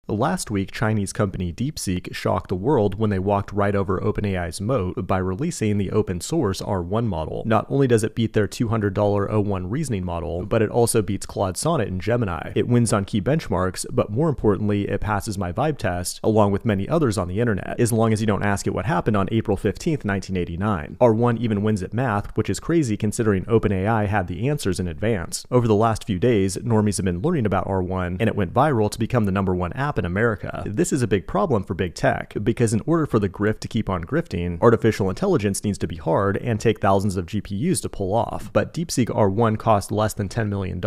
Last week, Chinese company DeepSeek shocked the world when they walked right over OpenAI's moat by releasing the open source R1 model. Not only does it beat their $200 O1 reasoning model, but it also beats Claude Sonnet and Gemini. It wins on key benchmarks, but more importantly, it passes my vibe test, along with many others on the internet, as long as you don't ask it what happened on April 15th, 1989. R1 even wins at math, which is crazy considering OpenAI had the answers in advance. Over the last few days, normies have been learning about R1, and it went viral to become the #1 app in America. This is a big problem for big tech, because in order for the grift to keep on grifting, artificial intelligence needs to be hard and take thousands of GPUs to pull off. But DeepSeek R1 cost less than $10 million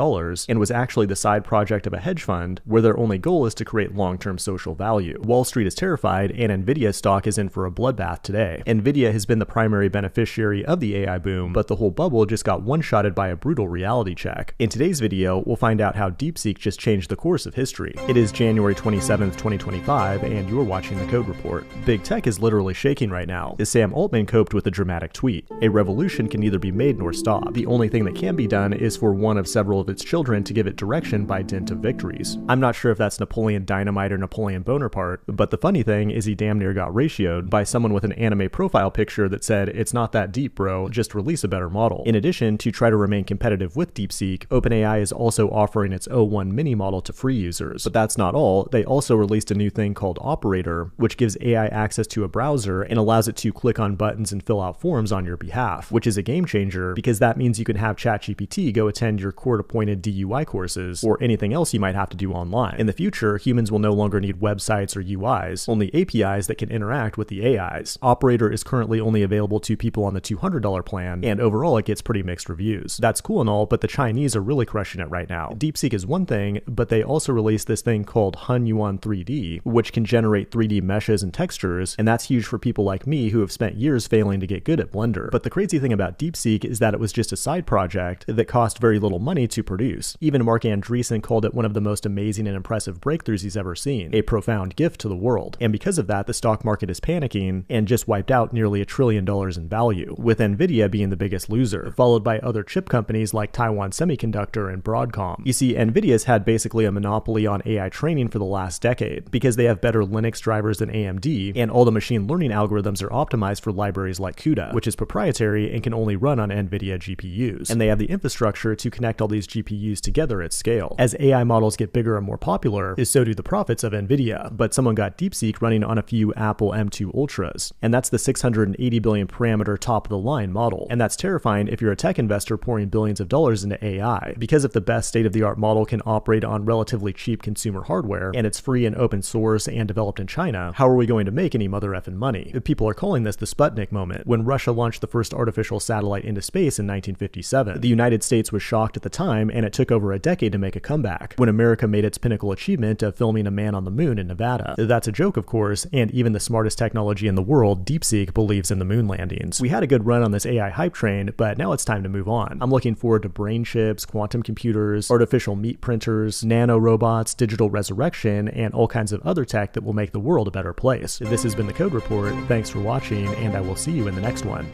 and was actually the side project of a hedge fund where their only goal is to create long-term social value. Wall Street is terrified, and Nvidia stock is in for a bloodbath today. Nvidia has been the primary beneficiary of the AI boom, but the whole bubble just got one-shotted by a brutal reality check. In today's video, we'll find out how DeepSeek just changed the course of history. It is January 27th, 2025, and you're watching The Code Report. Big tech is literally shaking right now, as Sam Altman coped with a dramatic tweet. A revolution can neither be made nor stopped. The only thing that can be done is for one of several of its children to give it direction by dint of victories. I'm not sure if that's Napoleon Dynamite or Napoleon Bonaparte, but the funny thing is he damn near got ratioed by someone with an anime profile picture that said, "It's not that deep, bro, just release a better model." In addition, to try to remain competitive with DeepSeek, OpenAI is also offering its O1 mini model to free users. But that's not all. They also released a new thing called Operator, which gives AI access to a browser and allows it to click on buttons and fill out forms on your behalf, which is a game changer because that means you can have ChatGPT go attend your court-appointed DUI courses or anything else you might have to do online. In the future, humans will no longer need websites or UIs, only APIs that can interact with the AIs. Operator is currently only available to people on the $200 plan, and overall it gets pretty mixed reviews. That's cool and all, but the Chinese are really crushing it right now. DeepSeek is one thing, but they also released this thing called Hunyuan 3D, which can generate 3D meshes and textures, and that's huge for people like me who have spent years failing to get good at Blender. But the crazy thing about DeepSeek is that it was just a side project that cost very little money to produce. Even Mark Andreessen called it one of the most amazing and impressive breakthroughs he's ever seen, a profound gift to the world. And because of that, the stock market is panicking and just wiped out nearly $1 trillion in value, with Nvidia being the biggest loser, followed by other chip companies like Taiwan Semiconductor and Broadcom. You see, Nvidia's had basically a monopoly on AI training for the last decade, because they have better Linux drivers than AMD, and all the machine learning algorithms are optimized for libraries like CUDA, which is proprietary and can only run on Nvidia GPUs. And they have the infrastructure to connect all these GPUs together at scale. As AI models get bigger and more popular, so do the profits of Nvidia. But someone got DeepSeek running on a few Apple M2 Ultras, and that's the 680 billion parameter top of the line model. And that's terrifying if you're a tech investor pouring billions of dollars into AI, because if the best state-of-the-art model can operate on relatively cheap consumer hardware, and it's free and open source and developed in China, how are we going to make any mother effing money? People are calling this the Sputnik moment, when Russia launched the first artificial satellite into space in 1957. The United States was shocked at the time, and it took over a decade to make a comeback, when America made its pinnacle achievement of filming a man on the moon in Nevada. That's a joke, of course, and even the smartest technology in the world, DeepSeek, believes in the moon landings. We had a good run on this AI hype train, but now it's time to move on. I'm looking forward to brain chips, quantum computers, artificial meat printers, nano robots, digital resurrection, and all kinds of other tech that will make the world a better place. This has been The Code Report. Thanks for watching, and I will see you in the next one.